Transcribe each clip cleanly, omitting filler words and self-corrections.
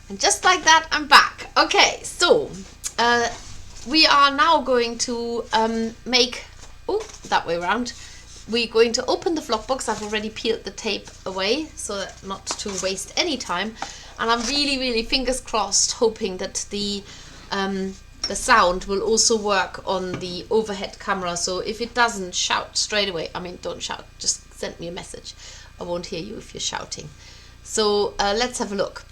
And just like that, I'm back. Okay, so we are now going to make, that way around. We're going to open the flock box. I've already peeled the tape away so that not to waste any time. And I'm really, really fingers crossed, hoping that the sound will also work on the overhead camera. So if it doesn't, shout straight away. I mean, don't shout, just send me a message. I won't hear you if you're shouting. So let's have a look.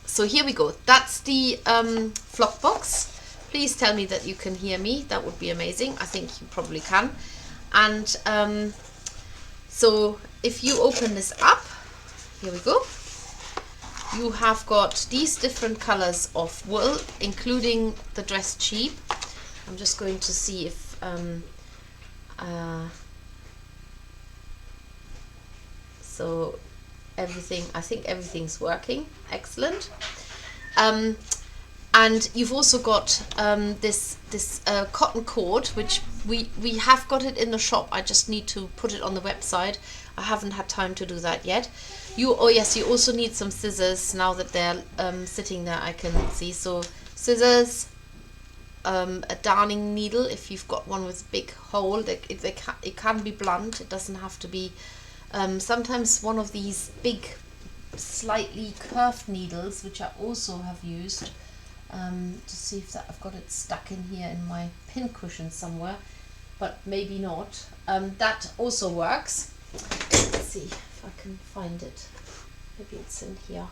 So here we go. That's the flock box. Please tell me that you can hear me. That would be amazing. I think you probably can. And so if you open this up, here we go. You have got these different colors of wool, including the dressed sheep. I'm just going to see if so everything, I think everything's working. Excellent. And you've also got this cotton cord, which we have got it in the shop. I just need to put it on the website. I haven't had time to do that yet. Oh yes, you also need some scissors. Now that they're sitting there, I can see. So scissors, a darning needle if you've got one with a big hole. It can be blunt. It doesn't have to be. Sometimes one of these big, slightly curved needles, which I also have used. To see if that I've got it stuck in here in my pin cushion somewhere, but maybe not. That also works. Let's see if I can find it. Maybe it's in here.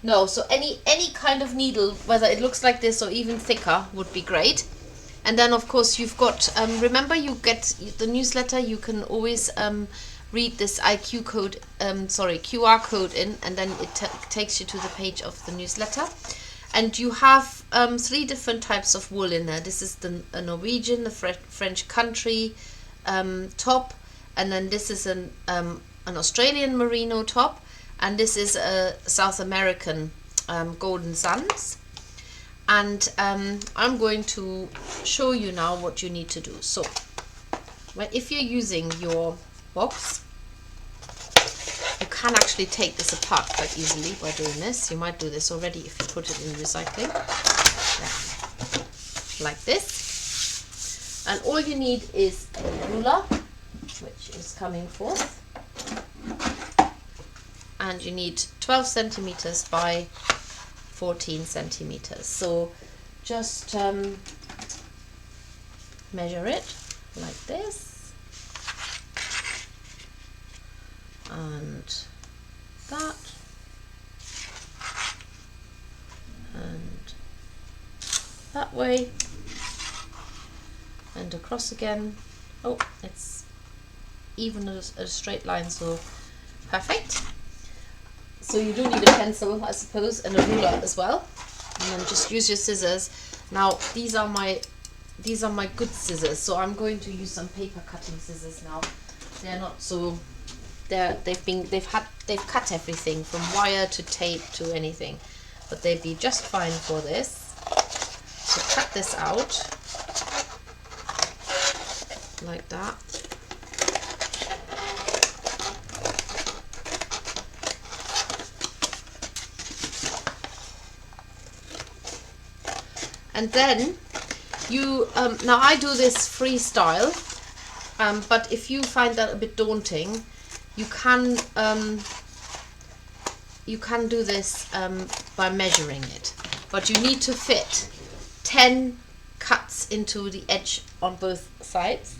No, so any kind of needle, whether it looks like this or even thicker, would be great. And then of course you've got, remember you get the newsletter, you can always read this QR code in, and then it takes you to the page of the newsletter. And you have 3 different types of wool in there. This is the Norwegian, the French country top, and then this is an Australian merino top, and this is a South American golden sands. And I'm going to show you now what you need to do. So if you're using your box, you can actually take this apart quite easily by doing this. You might do this already if you put it in recycling. Yeah. Like this. And all you need is a ruler, which is coming forth. And you need 12 centimeters by 14 centimeters. So just measure it like this. And that, and that way, and across again. Oh, it's even at a straight line, so perfect. So you do need a pencil, I suppose, and a ruler as well, and then just use your scissors. Now these are my good scissors, so I'm going to use some paper cutting scissors now. They're not so. They've cut everything from wire to tape to anything, but they'd be just fine for this. So cut this out like that. And then you now I do this freestyle, but if you find that a bit daunting, you can do this by measuring it, but you need to fit 10 cuts into the edge on both sides.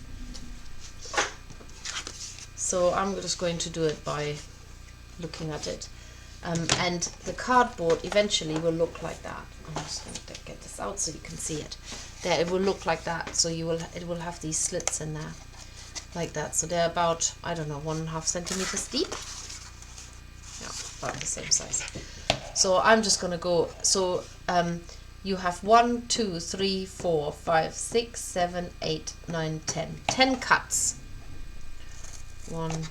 So I'm just going to do it by looking at it, and the cardboard eventually will look like that. I'm just going to get this out so you can see it. There, it will look like that. So it will have these slits in there. Like that, so they're about, I don't know, 1.5 centimeters deep. Yeah, about the same size. So I'm just gonna go. So you have 1, 2, 3, 4, 5, 6, 7, 8, 9, 10. 10 cuts. 1,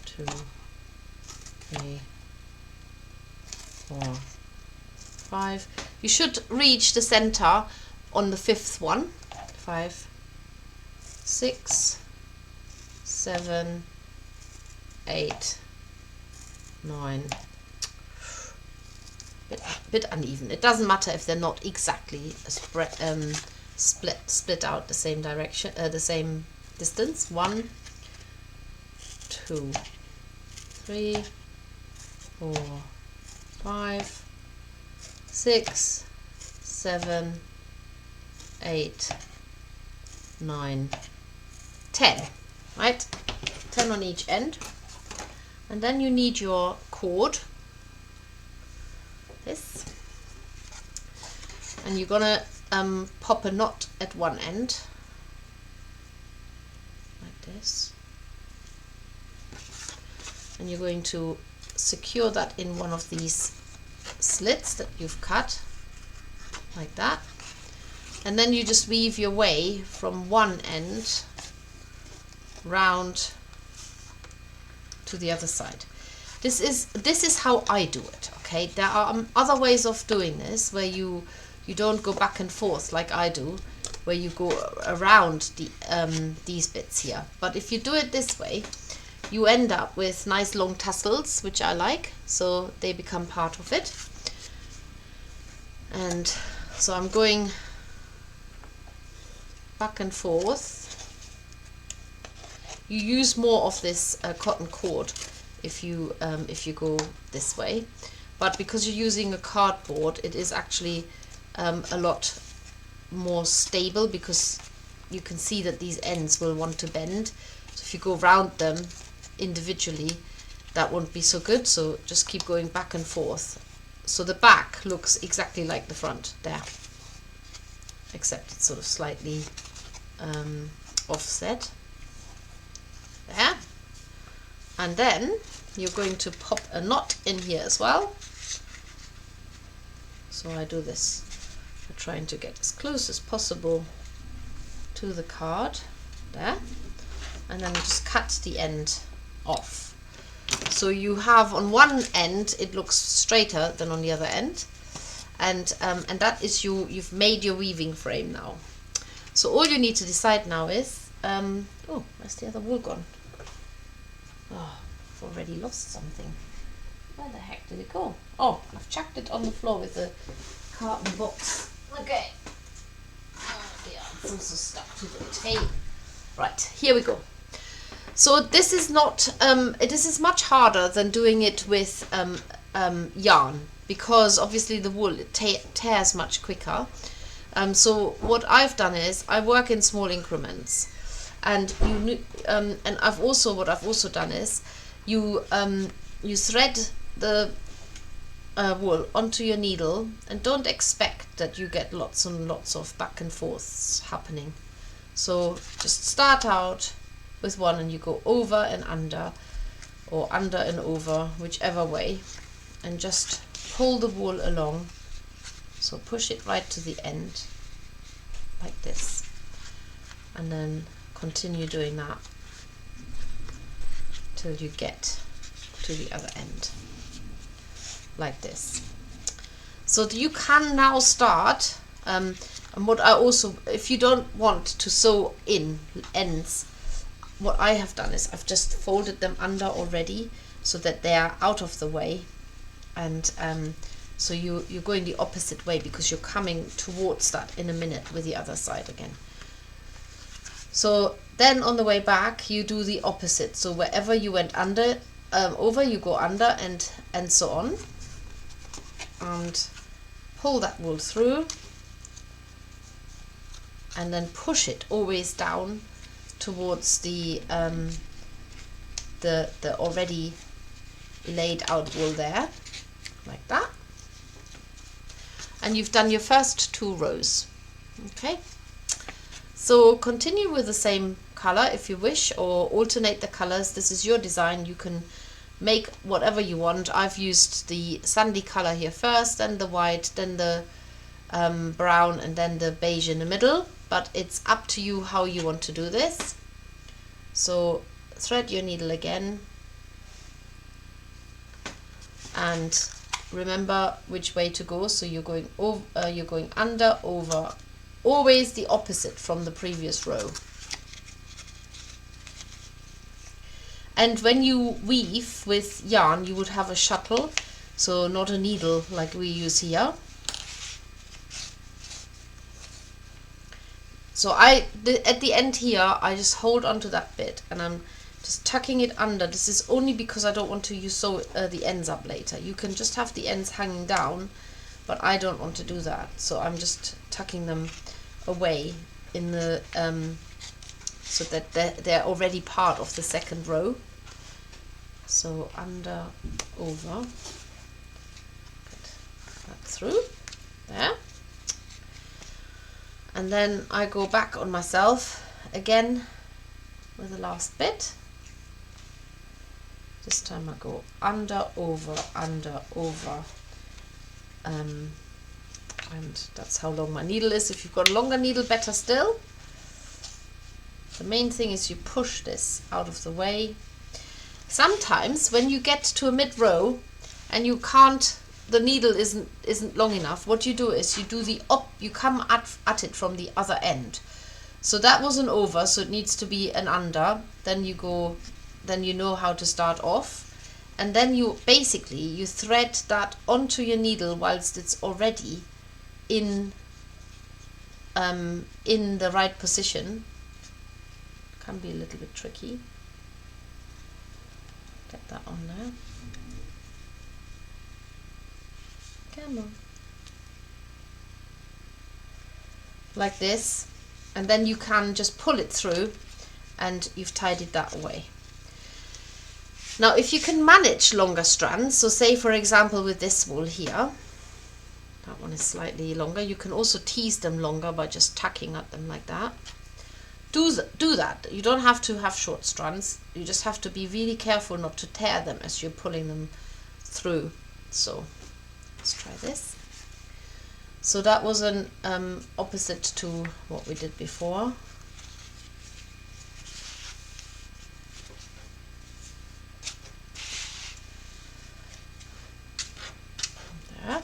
2, 3, 4, 5. You should reach the center on the 5th one. 5, 6, 7, 8, 9. Bit uneven. It doesn't matter if they're not exactly split out the same direction, the same distance. 1, 2, 3, 4, 5, 6, 7, 8, 9, 10. Right? 10 on each end. And then you need your cord. This. And you're gonna pop a knot at one end. Like this. And you're going to secure that in one of these slits that you've cut, like that. And then you just weave your way from one end round to the other side. This is how I do it. Okay, there are other ways of doing this where you don't go back and forth like I do, where you go around these bits here. But if you do it this way, you end up with nice long tassels, which I like, so they become part of it. And so I'm going back and forth. You use more of this cotton cord if you go this way, but because you're using a cardboard, it is actually a lot more stable, because you can see that these ends will want to bend. So if you go round them individually, that won't be so good. So just keep going back and forth. So the back looks exactly like the front there, except it's sort of slightly offset there. And then you're going to pop a knot in here as well. So I do this, I'm trying to get as close as possible to the card there, and then just cut the end off. So you have on one end it looks straighter than on the other end, and that is you've made your weaving frame now. So all you need to decide now is oh, where's the other wool gone? Oh, I've already lost something. Where the heck did it go? Oh, I've chucked it on the floor with the carton box. Okay. Oh dear, it's also stuck to the tape. Right, here we go. So this is not, this is much harder than doing it with yarn, because obviously the wool tears much quicker. So what I've done is I work in small increments, and I've also done is you thread the wool onto your needle, and don't expect that you get lots and lots of back and forths happening. So just start out with one and you go over and under, or under and over, whichever way, and just pull the wool along. So push it right to the end like this, and then continue doing that till you get to the other end like this. So you can now start, and what I also, if you don't want to sew in ends, what I have done is I've just folded them under already so that they are out of the way, and so you're going the opposite way, because you're coming towards that in a minute with the other side again. So then on the way back you do the opposite. So wherever you went under, over, you go under, and so on, and pull that wool through, and then push it always down towards the already laid out wool there, like that. And you've done your first 2 rows. Okay, so continue with the same color if you wish, or alternate the colors. This is your design, you can make whatever you want. I've used the sandy color here first, then the white, then the brown, and then the beige in the middle, but it's up to you how you want to do this. So thread your needle again, and remember which way to go. So you're going over, you're going under, over, always the opposite from the previous row. And when you weave with yarn, you would have a shuttle, so not a needle like we use here. So at the end here, I just hold onto that bit and I'm just tucking it under. This is only because I don't want to sew the ends up later. You can just have the ends hanging down, but I don't want to do that. So I'm just tucking them away in the so that they're already part of the second row. So under, over, get that through there. And then I go back on myself again with the last bit. This time I go under, over, and that's how long my needle is. If you've got a longer needle, better still. The main thing is you push this out of the way. Sometimes when you get to a mid row and you can't, the needle isn't long enough, what you do is you do you come at it from the other end. So that was an over, so it needs to be an under. Then you know how to start off, and then you thread that onto your needle whilst it's already in the right position. Can be a little bit tricky. Get that on there. Come on. Like this, and then you can just pull it through and you've tidied that away. Now if you can manage longer strands, so say for example with this wool here, that one is slightly longer, you can also tease them longer by just tucking at them like that. Do that. You don't have to have short strands, you just have to be really careful not to tear them as you're pulling them through. So let's try this. So that was an opposite to what we did before. There.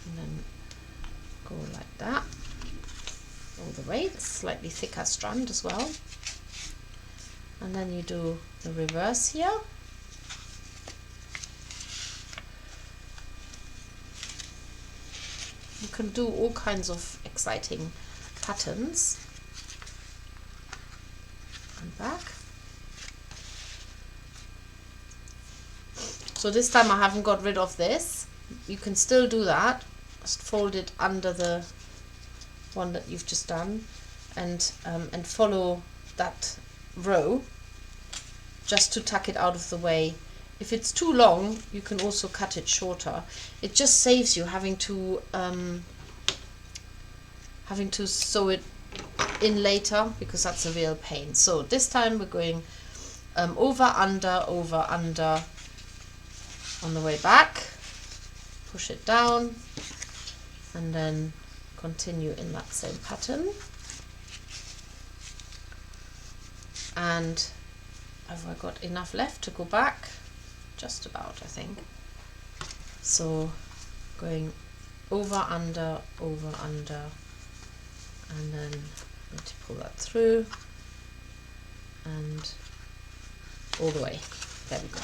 And then go like that all the way. It's slightly thicker strand as well. And then you do the reverse here. You can do all kinds of exciting patterns. And back. So this time I haven't got rid of this. You can still do that. Just fold it under the one that you've just done, and follow that row just to tuck it out of the way. If it's too long, you can also cut it shorter. It just saves you having to sew it in later, because that's a real pain. So this time we're going over, under on the way back, push it down, and then continue in that same pattern. And have I got enough left to go back? Just about, I think. So going over, under, and then need to pull that through and all the way. There we go.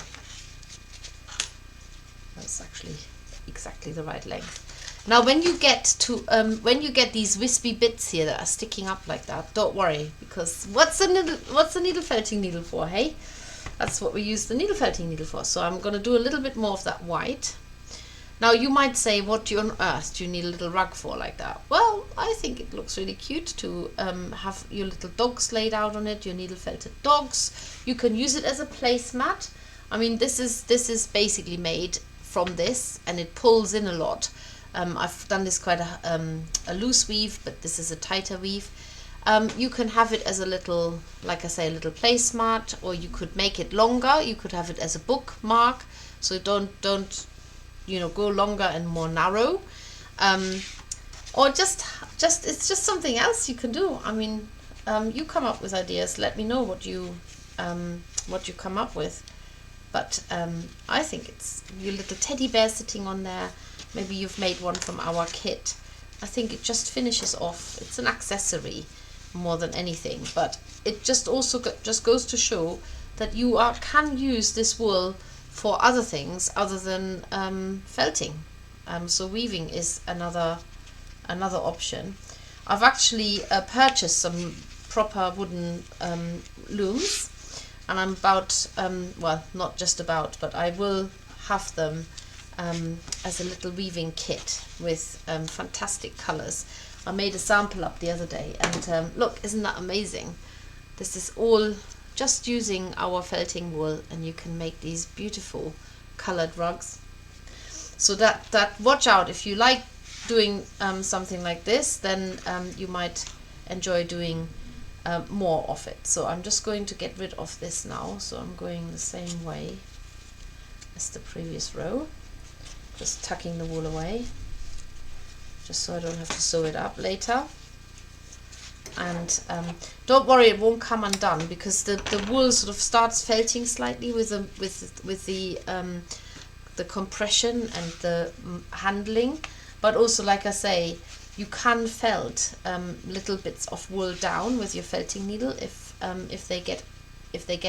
That's actually exactly the right length. Now when you get these wispy bits here that are sticking up like that, don't worry, because what's the needle felting needle for, hey? That's what we use the needle felting needle for. So I'm going to do a little bit more of that white. Now you might say, what on earth do you need a little rug for like that? Well, I think it looks really cute to have your little dogs laid out on it, your needle felted dogs. You can use it as a placemat. I mean, this is basically made from this, and it pulls in a lot. I've done this quite a loose weave, but this is a tighter weave. You can have it as a little, like I say, a little placemat, or you could make it longer. You could have it as a bookmark, so don't go longer and more narrow, or just it's just something else you can do. I mean, you come up with ideas. Let me know what you come up with. But I think it's your little teddy bear sitting on there. Maybe you've made one from our kit. I think it just finishes off. It's an accessory more than anything, but it just also just goes to show that you can use this wool for other things other than felting. So weaving is another option. I've actually purchased some proper wooden looms, and I'm about, well, not just about, but I will have them as a little weaving kit with fantastic colours. I made a sample up the other day, and look, isn't that amazing? This is all just using our felting wool, and you can make these beautiful coloured rugs. So that watch out, if you like doing something like this, then you might enjoy doing more of it. So I'm just going to get rid of this now. So I'm going the same way as the previous row, just tucking the wool away, just so I don't have to sew it up later. And don't worry, it won't come undone, because the wool sort of starts felting slightly with the compression and the handling. But also, like I say, you can felt little bits of wool down with your felting needle if they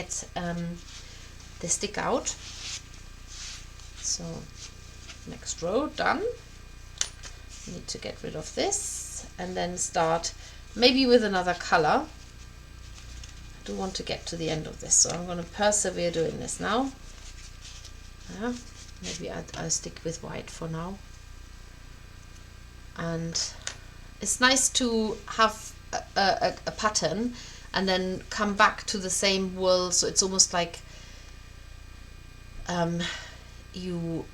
stick out. So next row done. Need to get rid of this and then start maybe with another color. I do want to get to the end of this, so I'm going to persevere doing this now. Maybe I'll stick with white for now. And it's nice to have a pattern and then come back to the same wool, so it's almost like you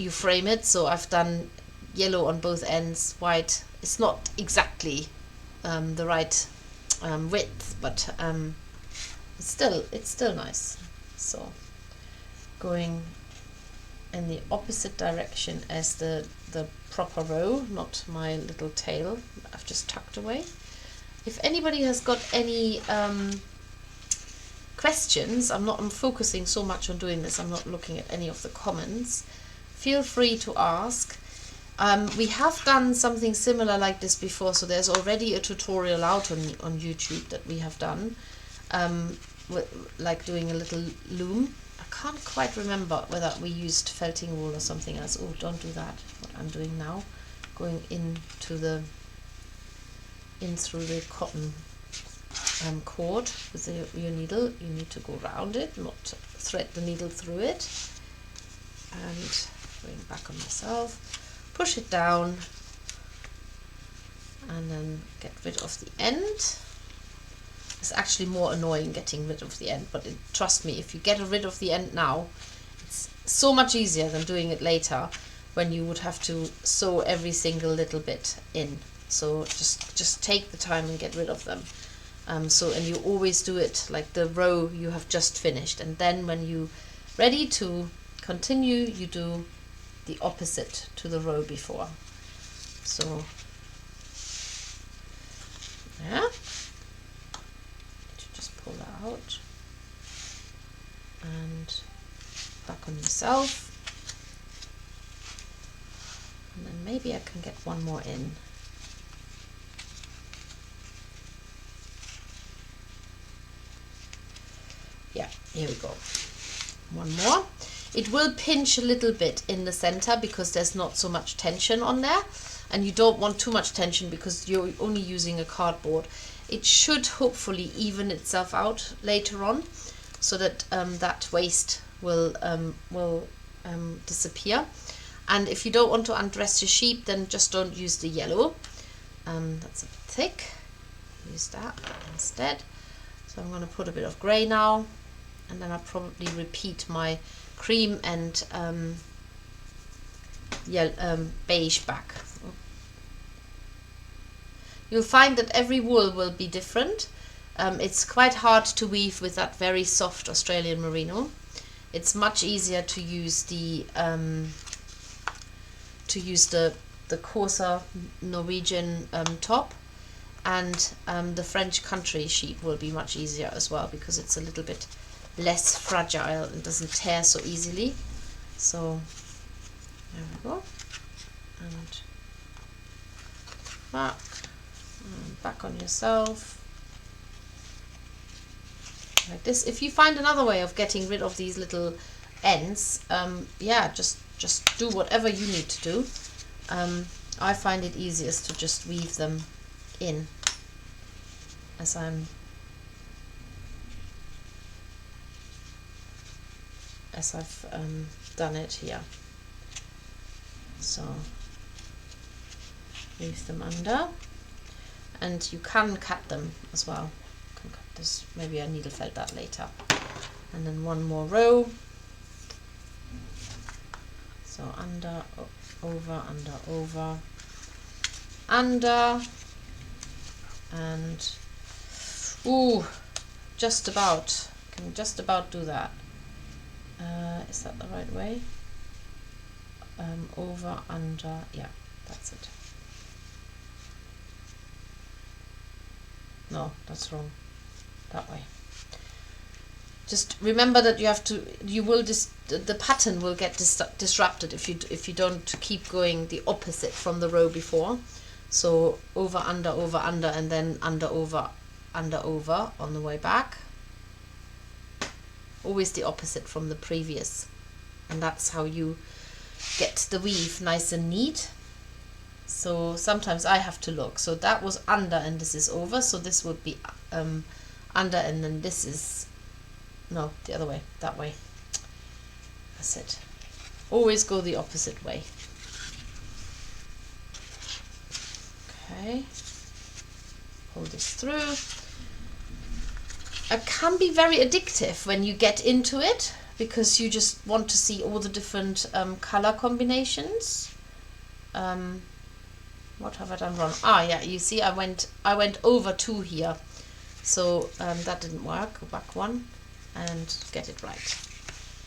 frame it. So I've done yellow on both ends, white. It's not exactly the right width, but it's still nice. So going in the opposite direction as the proper row, not my little tail I've just tucked away. If anybody has got any questions, I'm focusing so much on doing this, I'm not looking at any of the comments. Feel free to ask. We have done something similar like this before, so there's already a tutorial out on YouTube that we have done, like doing a little loom. I can't quite remember whether we used felting wool or something else. Oh, don't do that, what I'm doing now. Going through the cotton cord with your needle. You need to go around it, not thread the needle through it. And going back on myself, push it down, and then get rid of the end. It's actually more annoying getting rid of the end, but trust me, if you get rid of the end now, it's so much easier than doing it later when you would have to sew every single little bit in. So just take the time and get rid of them. And you always do it like the row you have just finished, and then when you're ready to continue, you do the opposite to the row before. So yeah, just pull that out and back on yourself, and then maybe I can get one more in. Yeah, here we go. One more. It will pinch a little bit in the center because there's not so much tension on there, and you don't want too much tension because you're only using a cardboard. It should hopefully even itself out later on, so that that waste will disappear. And if you don't want to undress your sheep, then just don't use the yellow. That's a bit thick. Use that instead. So I'm going to put a bit of grey now, and then I'll probably repeat my cream and beige back. You'll find that every wool will be different. It's quite hard to weave with that very soft Australian merino. It's much easier to use the coarser Norwegian top, and the French country sheep will be much easier as well because it's a little bit less fragile and doesn't tear so easily. So there we go, and back on yourself, like this. If you find another way of getting rid of these little ends, yeah, just do whatever you need to do. I find it easiest to just weave them in as I've done it here. So weave them under, and you can cut them as well. You can cut this, maybe I needle felt that later. And then one more row. So under, over, under, over, under, and ooh, just about, can just about do that. Is that the right way? Over, under, yeah, that's it. No, that's wrong. That way. Just remember that you have to, the pattern will get disrupted if you don't keep going the opposite from the row before. So over, under, and then under, over on the way back. Always the opposite from the previous. And that's how you get the weave nice and neat. So sometimes I have to look. So that was under and this is over. So this would be under, and then this is, no, the other way, that way. That's it. Always go the opposite way. Okay. Pull this through. It can be very addictive when you get into it, because you just want to see all the different color combinations. What have I done wrong? Ah, yeah, you see I went over 2 here, so that didn't work. Go back 1 and get it right.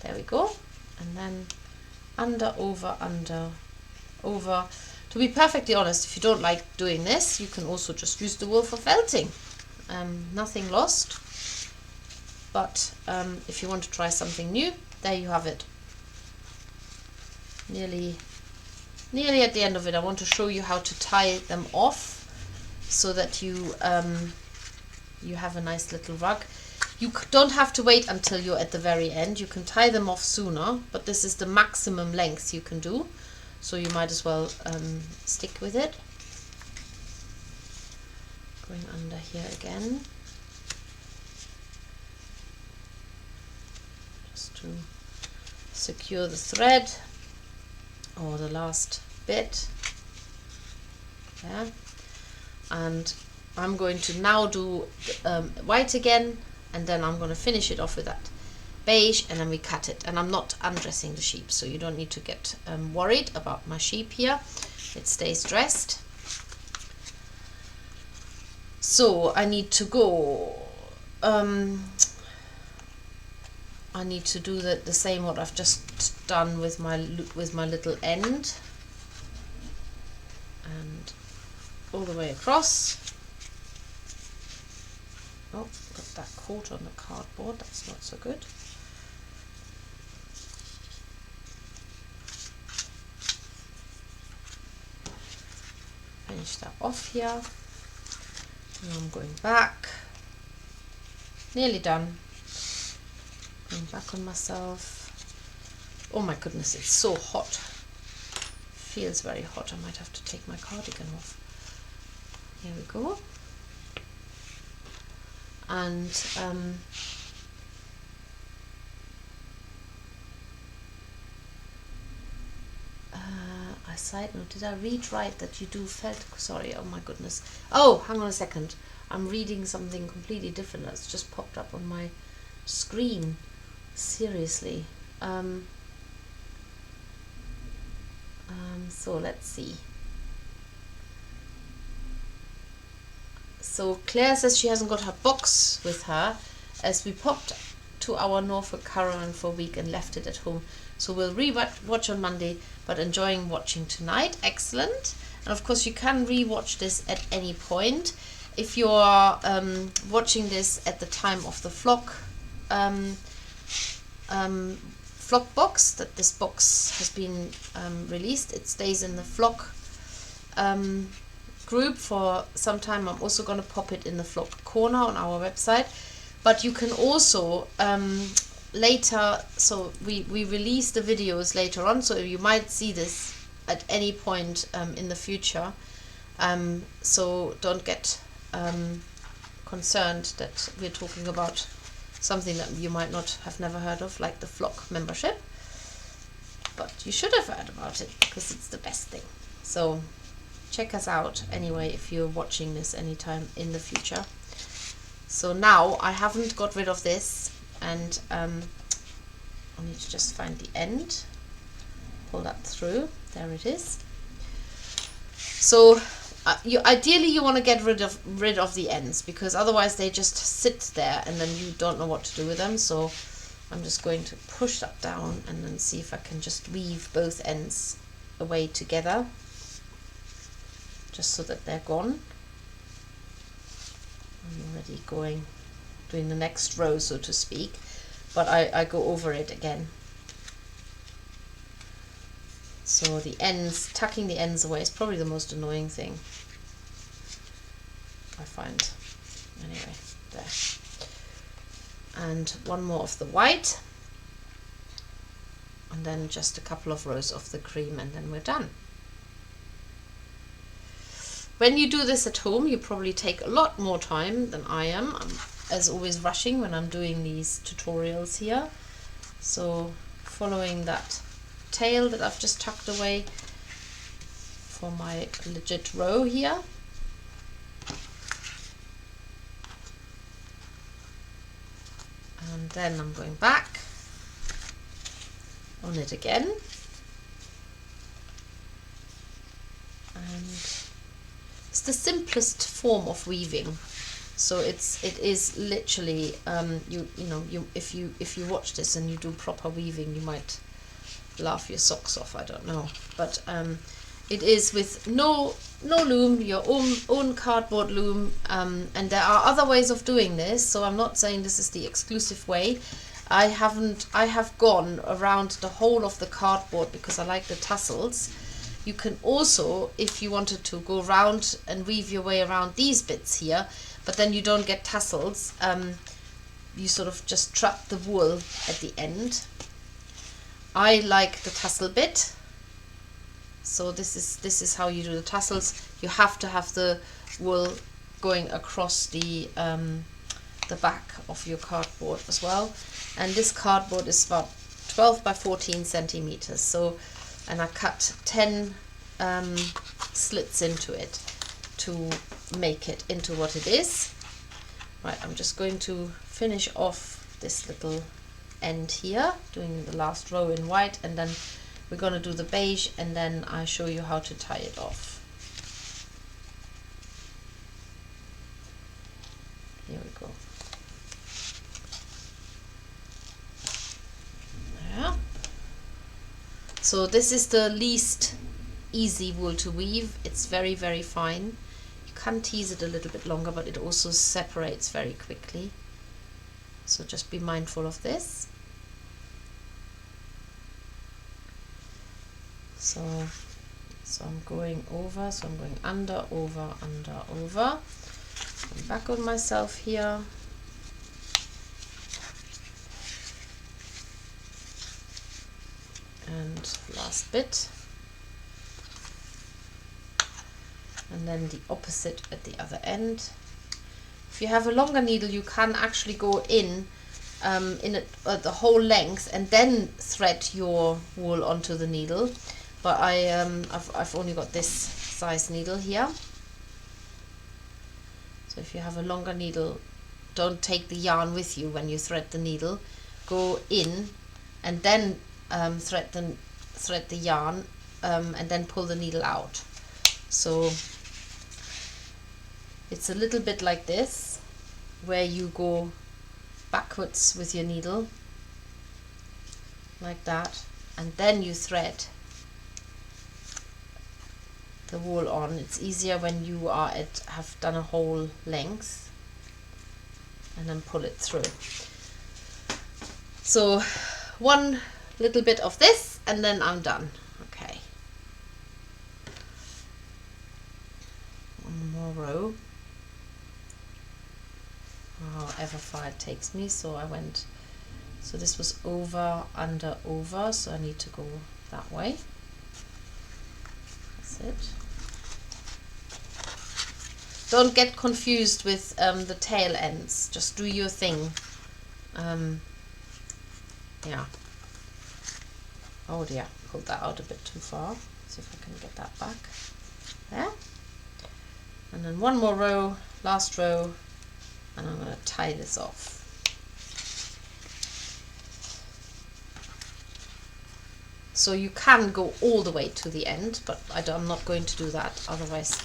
There we go. And then under, over, under, over. To be perfectly honest, if you don't like doing this, you can also just use the wool for felting. Nothing lost. But if you want to try something new, there you have it. Nearly at the end of it. I want to show you how to tie them off so that you have a nice little rug. You don't have to wait until you're at the very end. You can tie them off sooner, but this is the maximum length you can do, so you might as well stick with it. Going under here again, just to secure the thread, or the last bit. Yeah, and I'm going to now do white again, and then I'm going to finish it off with that beige, and then we cut it. And I'm not undressing the sheep, so you don't need to get worried about my sheep here. It stays dressed. So I need to go, I need to do the same what I've just done with my little end, and all the way across. Oh, got that caught on the cardboard, that's not so good. Finish that off here. Now I'm going back. Nearly done. Going back on myself. Oh my goodness, it's so hot. Feels very hot. I might have to take my cardigan off. Here we go. And a side note, did I read right that you do felt? Sorry, oh my goodness. Oh, hang on a second. I'm reading something completely different that's just popped up on my screen. Seriously. So let's see. So Claire says she hasn't got her box with her, as we popped to our Norfolk caravan for a week and left it at home. So we'll re-watch on Monday, but enjoying watching tonight. Excellent. And of course you can re-watch this at any point. If you're watching this at the time of the flock box, that this box has been released, it stays in the flock group for some time. I'm also going to pop it in the flock corner on our website. But you can also later, so we release the videos later on, so you might see this at any point in the future. So don't get concerned that we're talking about something that you might not have never heard of, like the Flock membership. But you should have heard about it because it's the best thing. So check us out anyway if you're watching this anytime in the future. So now I haven't got rid of this, and I need to just find the end, pull that through, there it is. So ideally you want to get rid of the ends, because otherwise they just sit there and then you don't know what to do with them. So I'm just going to push that down and then see if I can just weave both ends away together, just so that they're gone. I'm already doing the next row, so to speak, but I go over it again. So the ends, tucking the ends away is probably the most annoying thing I find. Anyway, there. And one more of the white, and then just a couple of rows of the cream, and then we're done. When you do this at home, you probably take a lot more time than I am. I'm, as always, rushing when I'm doing these tutorials here. So following that tail that I've just tucked away for my legit row here. And then I'm going back on it again. And it's the simplest form of weaving. So it is literally if you watch this and you do proper weaving, you might laugh your socks off, I don't know, but it is with no loom, your own cardboard loom, and there are other ways of doing this, so I'm not saying this is the exclusive way. I have gone around the whole of the cardboard because I like the tassels. You can also, if you wanted to, go around and weave your way around these bits here, but then you don't get tassels. You sort of just trap the wool at the end. I like the tassel bit, so this is how you do the tassels. You have to have the wool going across the back of your cardboard as well. And this cardboard is about 12 by 14 centimeters. So, and I cut 10 slits into it to make it into what it is. Right, I'm just going to finish off this little end here, doing the last row in white, and then we're going to do the beige, and then I show you how to tie it off. Here we go. There. So this is the least easy wool to weave. It's very, very fine. You can tease it a little bit longer, but it also separates very quickly. So just be mindful of this. So I'm going over, so I'm going under, over, under, over. I'm back on myself here. And last bit. And then the opposite at the other end. If you have a longer needle, you can actually go in the whole length and then thread your wool onto the needle. But I've only got this size needle here. So if you have a longer needle, don't take the yarn with you when you thread the needle. Go in and then thread the yarn and then pull the needle out. So it's a little bit like this, where you go backwards with your needle, like that, and then you thread the wool on. It's easier when you have done a whole length, and then pull it through. So one little bit of this, and then I'm done. Okay. One more row. Oh, whatever far it takes me. So I went, so this was over, under, over, so I need to go that way. That's it. Don't get confused with the tail ends, just do your thing. Yeah. Oh dear, pulled that out a bit too far. See if I can get that back. There. And then one more row, last row, and I'm going to tie this off. So you can go all the way to the end, but I'm not going to do that, otherwise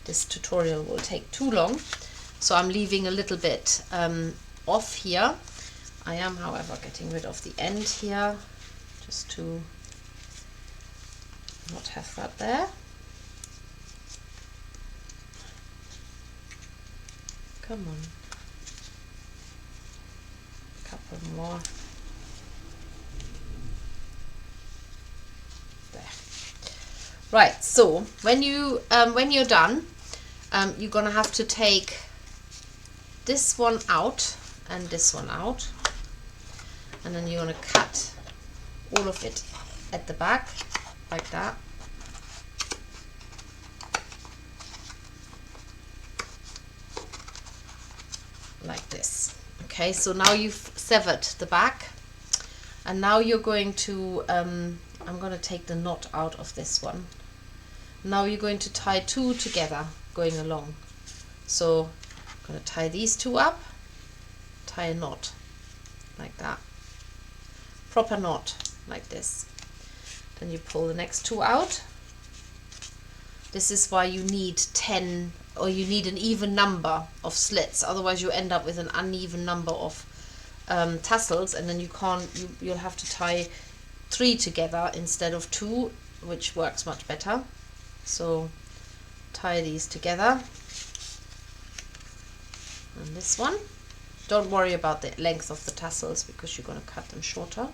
this tutorial will take too long. So I'm leaving a little bit off here. I am, however, getting rid of the end here, just to not have that there. Come on. A couple more. There. Right, so when you're done, you're gonna have to take this one out and this one out, and then you're gonna cut all of it at the back like that. Like this. Okay, so now you've severed the back, and now you're going to I'm going to take the knot out of this one. Now you're going to tie two together going along. So I'm going to tie these two up, tie a knot like that, proper knot like this. Then you pull the next two out. This is why you need 10, or you need an even number of slits, otherwise you end up with an uneven number of tassels, and then you'll have to tie 3 together instead of 2, which works much better. So tie these together, and this one. Don't worry about the length of the tassels because you're going to cut them shorter.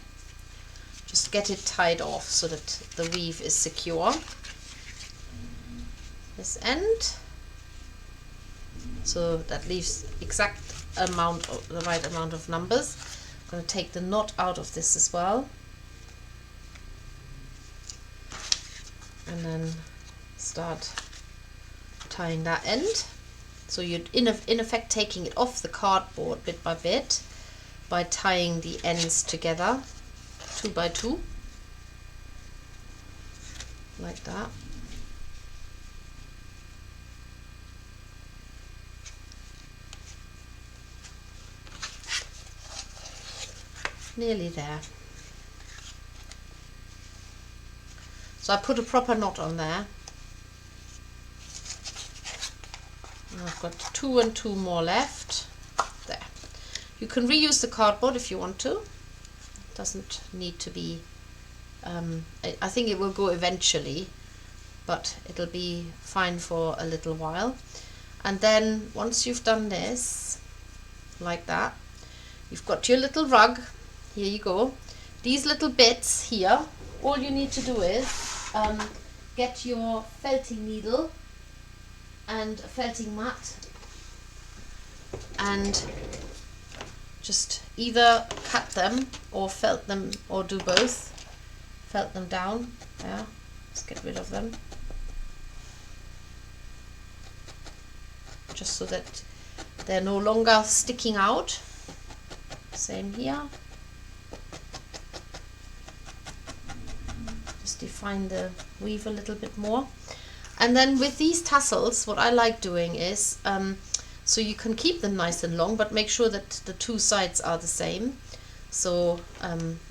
Just get it tied off so that the weave is secure. This end, so that leaves exact amount of the right amount of numbers. I'm going to take the knot out of this as well, and then start tying that end. So you're in effect taking it off the cardboard bit by bit by tying the ends together 2 by 2 like that. Nearly there. So I put a proper knot on there. And I've got 2 and 2 more left. There. You can reuse the cardboard if you want to. It doesn't need to be, I think it will go eventually, but it'll be fine for a little while. And then once you've done this, like that, you've got your little rug. Here you go. These little bits here, all you need to do is get your felting needle and a felting mat and just either cut them or felt them, or do both. Felt them down. Yeah, let's get rid of them. Just so that they're no longer sticking out. Same here. Just define the weave a little bit more. And then with these tassels, what I like doing is, so you can keep them nice and long, but make sure that the 2 sides are the same. So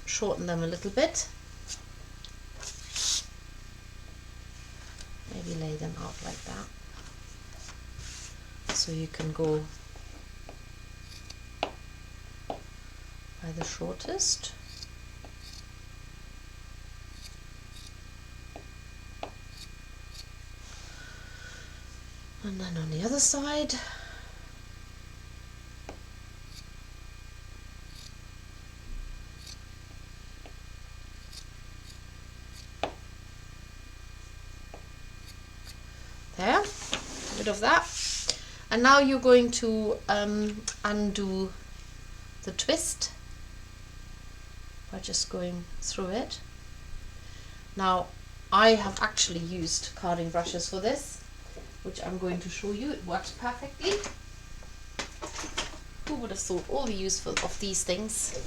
shorten them a little bit. Maybe lay them out like that. So you can go by the shortest. And then on the other side. There, a bit of that. And now you're going to undo the twist by just going through it. Now I have actually used carding brushes for this, which I'm going to show you. It works perfectly. Who would have thought all the use of these things?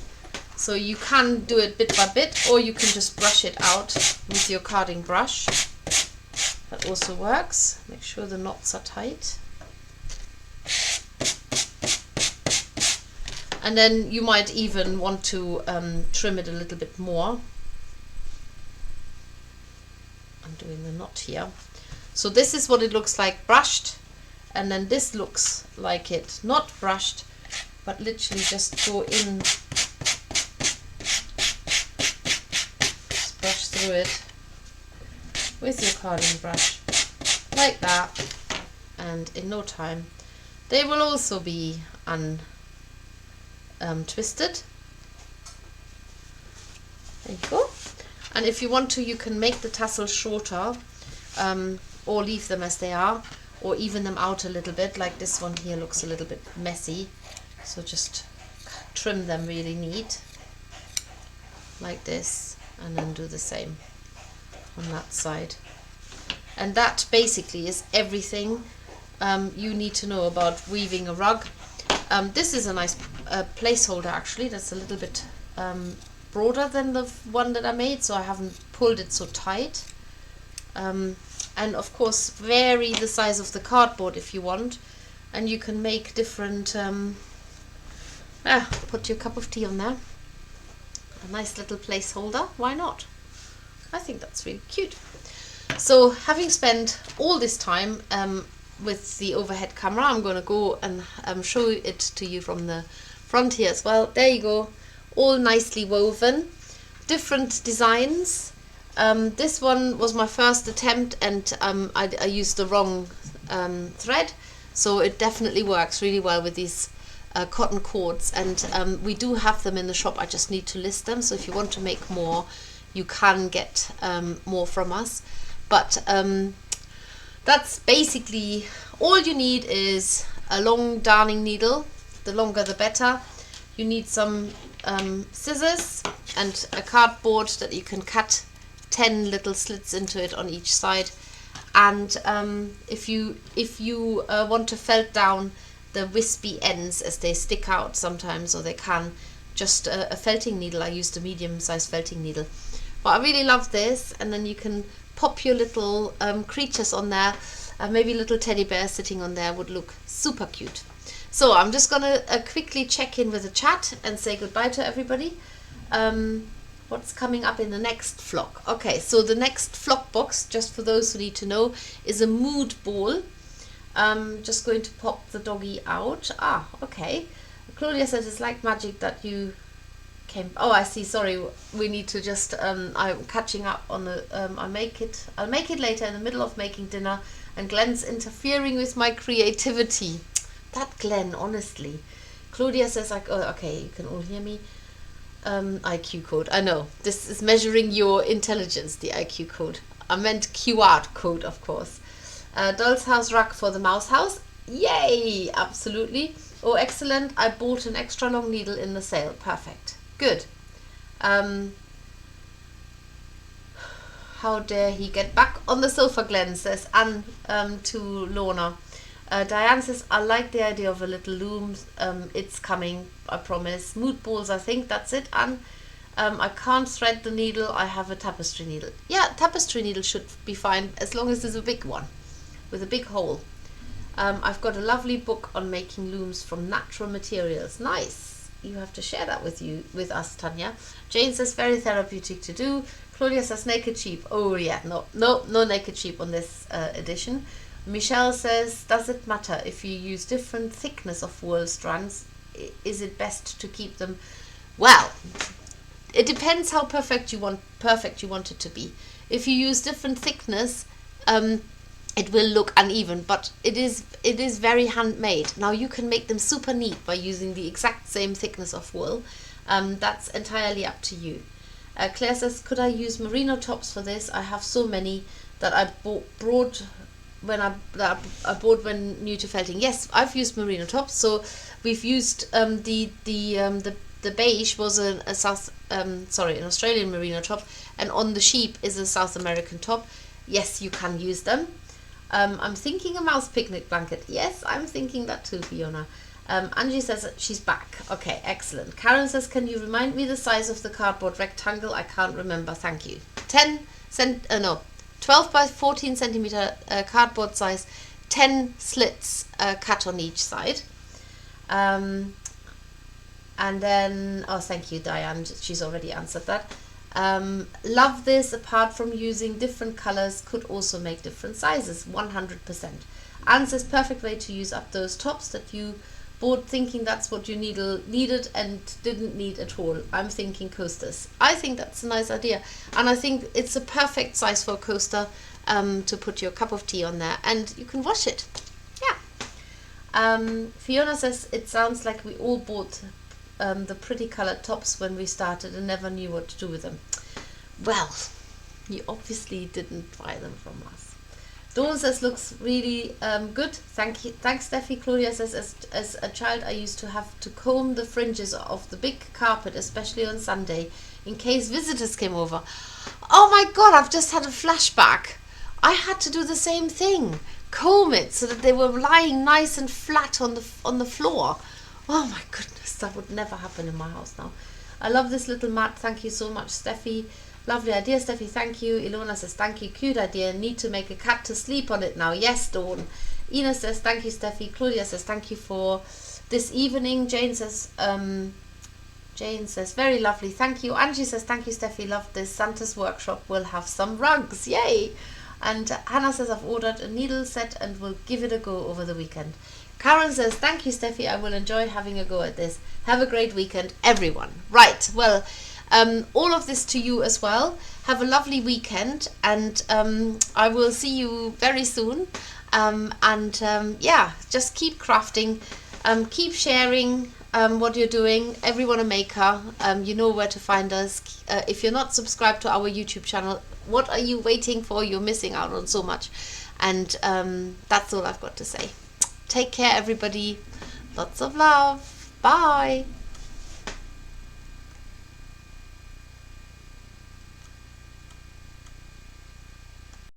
So you can do it bit by bit, or you can just brush it out with your carding brush. That also works. Make sure the knots are tight. And then you might even want to trim it a little bit more. I'm doing the knot here. So this is what it looks like brushed, and then this looks like it not brushed, but literally just go in, just brush through it with your carding brush like that, and in no time they will also be twisted. There you go. And if you want to, you can make the tassels shorter, or leave them as they are, or even them out a little bit. Like this one here looks a little bit messy, so just trim them really neat like this, and then do the same on that side. And that basically is everything you need to know about weaving a rug. This is a nice placeholder actually, that's a little bit broader than the one that I made, so I haven't pulled it so tight. And of course vary the size of the cardboard if you want, and you can make different put your cup of tea on there, a nice little placeholder, why not? I think that's really cute. So having spent all this time with the overhead camera, I'm going to go and show it to you from the front here as well. There you go, all nicely woven, different designs. This one was my first attempt, and I used the wrong thread, so it definitely works really well with these cotton cords, and we do have them in the shop. I just need to list them, so if you want to make more, you can get more from us. But that's basically all you need. Is a long darning needle, the longer the better. You need some scissors and a cardboard that you can cut 10 little slits into it on each side. And if you want to felt down the wispy ends, as they stick out sometimes, or they can, just a felting needle. I used a medium-sized felting needle, but I really love this. And then you can pop your little creatures on there. Maybe a little teddy bear sitting on there would look super cute. So I'm just gonna quickly check in with the chat and say goodbye to everybody. What's coming up in the next vlog? Okay, so the next vlog box, just for those who need to know, is a mood ball. Just going to pop the doggy out. Ah, okay. Claudia says it's like magic that you came. Oh, I see. Sorry, we need to just. I'm catching up on the. I'll make it later, in the middle of making dinner, and Glenn's interfering with my creativity. That Glenn, honestly. Claudia says like, oh, okay, you can all hear me. IQ code. I know this is measuring your intelligence. The IQ code. I meant QR code, of course. Doll's house rug for the mouse house. Yay! Absolutely. Oh, excellent. I bought an extra long needle in the sale. Perfect. Good. How dare he get back on the sofa, Glenn, says Anne to Lorna. Diane says, I like the idea of a little loom. It's coming, I promise. Mood balls, I think that's it, Anne. I can't thread the needle. I have a tapestry needle. Yeah, tapestry needle should be fine, as long as there's a big one with a big hole. I've got a lovely book on making looms from natural materials. Nice. You have to share that with us, Tanya. Jane says, very therapeutic to do. Claudia says, naked sheep. Oh yeah, no naked sheep on this edition. Michelle says, does it matter if you use different thickness of wool strands? Is it best to keep them? Well, it depends how perfect you want it to be. If you use different thickness, it will look uneven, but it is very handmade. Now you can make them super neat by using the exact same thickness of wool. That's entirely up to you. Claire says, could I use merino tops for this? I have so many that I brought I bought when new to felting. Yes, I've used merino tops. So we've used the beige was an Australian merino top, and on the sheep is a South American top. Yes, you can use them. I'm thinking a mouse picnic blanket. Yes, I'm thinking that too, Fiona. Angie says that she's back. Okay, excellent. Karen says, can you remind me the size of the cardboard rectangle? I can't remember. Thank you. 12 by 14 centimeter cardboard size, 10 slits cut on each side. And then, oh, thank you, Diane. She's already answered that. Love this. Apart from using different colors, could also make different sizes. 100%. Anne says, perfect way to use up those tops that you bought thinking that's what you needed and didn't need at all. I'm thinking coasters. I think that's a nice idea, and I think it's a perfect size for a coaster to put your cup of tea on there, and you can wash it. Yeah. Fiona says, it sounds like we all bought the pretty colored tops when we started and never knew what to do with them. Well, you obviously didn't buy them from us. Dawn says, looks really good. Thank you. Thanks, Steffi. Claudia says, as a child, I used to have to comb the fringes of the big carpet, especially on Sunday, in case visitors came over. Oh my God, I've just had a flashback. I had to do the same thing. Comb it so that they were lying nice and flat on the floor. Oh my goodness, that would never happen in my house now. I love this little mat. Thank you so much, Steffi. Lovely idea, Steffi. Thank you. Ilona says, thank you. Cute idea. Need to make a cat to sleep on it now. Yes, Dawn. Ina says, thank you, Steffi. Claudia says, thank you for this evening. Jane says, very lovely. Thank you. Angie says, thank you, Steffi. Love this. Santa's workshop will have some rugs. Yay. And Hannah says, I've ordered a needle set and will give it a go over the weekend. Karen says, thank you, Steffi. I will enjoy having a go at this. Have a great weekend, everyone. Right. Well, all of this to you as well. Have a lovely weekend, and I will see you very soon. Yeah, just keep crafting, keep sharing what you're doing. Everyone a maker. You know where to find us. If you're not subscribed to our YouTube channel, what are you waiting for? You're missing out on so much. And that's all I've got to say. Take care, everybody. Lots of love. Bye.